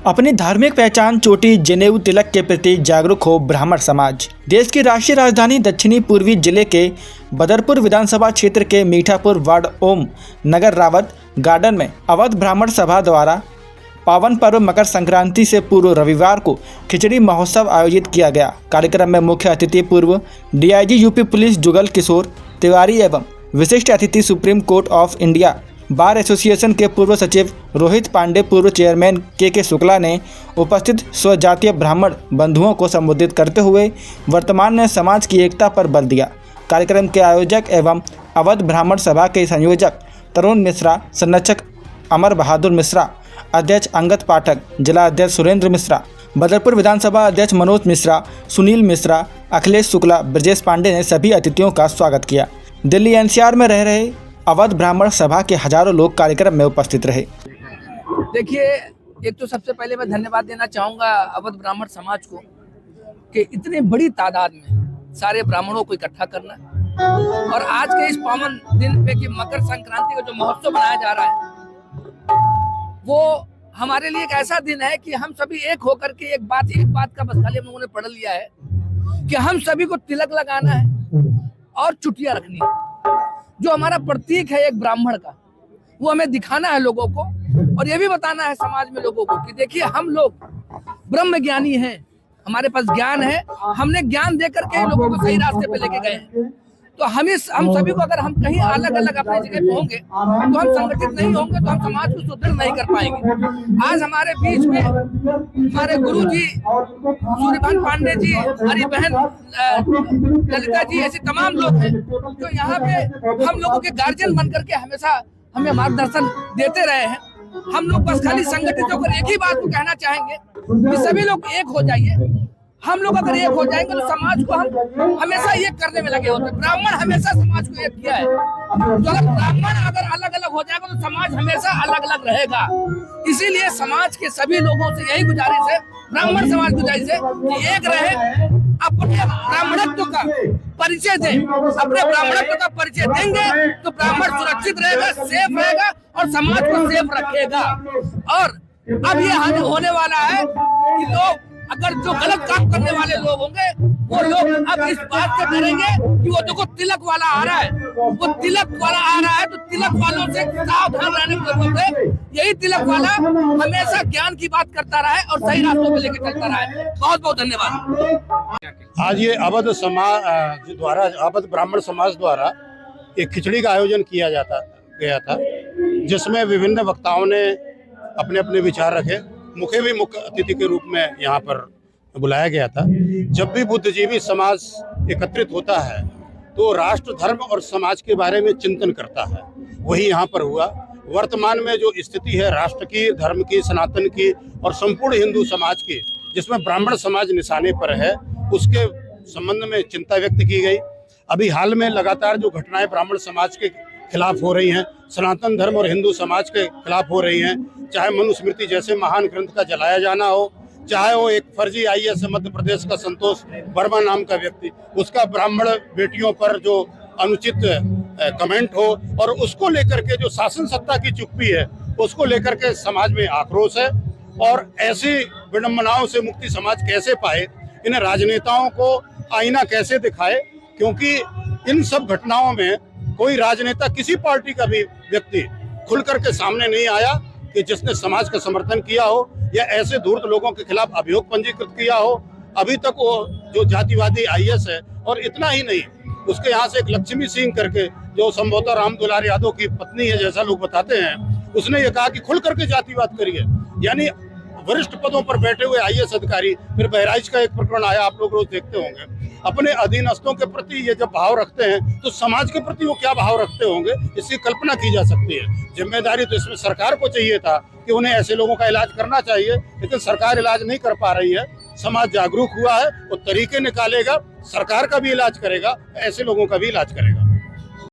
अपनी धार्मिक पहचान चोटी जनेऊ तिलक के प्रति जागरूक हो ब्राह्मण समाज। देश की राष्ट्रीय राजधानी दक्षिणी पूर्वी जिले के बदरपुर विधानसभा क्षेत्र के मीठापुर वार्ड ओम नगर रावत गार्डन में अवध ब्राह्मण सभा द्वारा पावन पर्व मकर संक्रांति से पूर्व रविवार को खिचड़ी महोत्सव आयोजित किया गया। कार्यक्रम में मुख्य अतिथि पूर्व DIG UP police Jugal Kishore Tiwari एवं विशिष्ट अतिथि supreme court of India bar association के पूर्व सचिव रोहित पांडे, पूर्व चेयरमैन के शुक्ला ने उपस्थित स्वजातीय ब्राह्मण बंधुओं को संबोधित करते हुए वर्तमान में समाज की एकता पर बल दिया। कार्यक्रम के आयोजक एवं अवध ब्राह्मण सभा के संयोजक तरुण मिश्रा, संरक्षक अमर बहादुर मिश्रा, अध्यक्ष अंगद पाठक, जिला अध्यक्ष सुरेंद्र मिश्रा, बदरपुर विधानसभा अध्यक्ष मनोज मिश्रा, सुनील मिश्रा, अखिलेश शुक्ला, ब्रजेश पांडे ने सभी अतिथियों का स्वागत किया। दिल्ली एनसीआर में रह रहे अवध ब्राह्मण सभा के हजारों लोग कार्यक्रम में उपस्थित रहे। देखिए, एक तो सबसे पहले मैं धन्यवाद देना चाहूँगा अवध ब्राह्मण समाज को कि इतनी बड़ी तादाद में सारे ब्राह्मणों को इकट्ठा करना और आज के इस पावन दिन पे कि मकर संक्रांति का जो महोत्सव मनाया जा रहा है वो हमारे लिए एक ऐसा दिन है कि हम सभी एक होकर के एक बात का बस खाली हम लोगों ने पढ़ लिया है कि हम सभी को तिलक लगाना है और चुटिया रखनी है। जो हमारा प्रतीक है एक ब्राह्मण का, वो हमें दिखाना है लोगों को और ये भी बताना है समाज में लोगों को कि देखिए हम लोग ब्रह्म ज्ञानी हैं, हमारे पास ज्ञान है, हमने ज्ञान दे करके लोगों को सही रास्ते पे लेके गए हैं। तो हम सभी को अगर हम कहीं अलग अलग अपनी जगह पे होंगे तो हम संगठित नहीं होंगे, तो हम समाज को सुदृढ़ नहीं कर पाएंगे। आज हमारे बीच में हमारे गुरु जी सूर्यभान पांडे जी, हमारी बहन ललिता जी, ऐसे तमाम लोग हैं जो यहाँ पे हम लोगों के गार्जियन बन करके हमेशा हमें मार्गदर्शन देते रहे हैं। हम लोग बस खाली संगठित होकर एक ही बात को कहना चाहेंगे कि सभी लोग एक हो जाइए। हम लोग अगर एक हो जाएंगे तो समाज को हम हमेशा एक करने में लगे होते हैं। ब्राह्मण हमेशा समाज को एक किया है, तो अगर ब्राह्मण अगर अलग अलग हो जाएगा तो समाज हमेशा अलग अलग रहेगा। इसीलिए समाज के सभी लोगों से यही गुजारिश है, ब्राह्मण समाज गुजारिश है कि एक रहे, अपने ब्राह्मणत्व का परिचय दें। अपने ब्राह्मणत्व का परिचय देंगे तो ब्राह्मण सुरक्षित रहेगा, सेफ रहेगा और समाज को सेफ रखेगा। और अब ये होने वाला है कि लोग अगर जो गलत काम करने वाले लोग होंगे वो लोग अब इस बात से डरेंगे कि वो देखो तिलक वाला आ रहा है, वो तिलक वाला आ रहा है, तो तिलक वालों से सावधान रहने की जरूरत है। यही तिलक वाला हमेशा ज्ञान की बात करता रहे और सही रास्तों पे लेके चलता रहे। बहुत बहुत धन्यवाद। आज ये अवध समाज द्वारा, अवध ब्राह्मण समाज द्वारा एक खिचड़ी का आयोजन किया गया था, जिसमें विभिन्न वक्ताओं ने अपने अपने विचार रखे। मुझे भी मुख्य अतिथि के रूप में यहाँ पर बुलाया गया था। जब भी बुद्धिजीवी समाज एकत्रित होता है तो राष्ट्र, धर्म और समाज के बारे में चिंतन करता है। वही यहाँ पर हुआ। वर्तमान में जो स्थिति है राष्ट्र की, धर्म की, सनातन की और संपूर्ण हिंदू समाज की, जिसमें ब्राह्मण समाज निशाने पर है, उसके संबंध में चिंता व्यक्त की गई। अभी हाल में लगातार जो घटनाएं ब्राह्मण समाज के खिलाफ हो रही हैं, सनातन धर्म और हिंदू समाज के खिलाफ हो रही हैं, चाहे मनुस्मृति जैसे महान ग्रंथ का जलाया जाना हो, चाहे वो एक फर्जी आईएएस मध्य प्रदेश का संतोष वर्मा नाम का व्यक्ति, उसका ब्राह्मण बेटियों पर जो अनुचित कमेंट हो और उसको लेकर के जो शासन सत्ता की चुप्पी है उसको लेकर के समाज में आक्रोश है। और ऐसी विडंबनाओं से मुक्ति समाज कैसे पाए, इन राजनेताओं को आईना कैसे दिखाए, क्योंकि इन सब घटनाओं में कोई राजनेता, किसी पार्टी का भी व्यक्ति खुल करके सामने नहीं आया कि जिसने समाज का समर्थन किया हो या ऐसे धूर्त लोगों के खिलाफ अभियोग पंजीकृत किया हो। अभी तक वो जो जातिवादी आईएएस है, और इतना ही नहीं, उसके यहाँ से एक लक्ष्मी सिंह करके जो संभवतः राम दुलार यादव की पत्नी है जैसा लोग बताते हैं, उसने ये कहा कि खुल करके जातिवाद करिए। यानी वरिष्ठ पदों पर बैठे हुए आईएएस अधिकारी, फिर बहराइच का एक प्रकरण आया, आप लोग रोज देखते होंगे, अपने अधीनस्थों के प्रति ये जब भाव रखते हैं तो समाज के प्रति वो क्या भाव रखते होंगे, इसकी कल्पना की जा सकती है। जिम्मेदारी तो इसमें सरकार को चाहिए था कि उन्हें ऐसे लोगों का इलाज करना चाहिए, लेकिन सरकार इलाज नहीं कर पा रही है। समाज जागरूक हुआ है, वो तरीके निकालेगा, सरकार का भी इलाज करेगा, ऐसे लोगों का भी इलाज करेगा।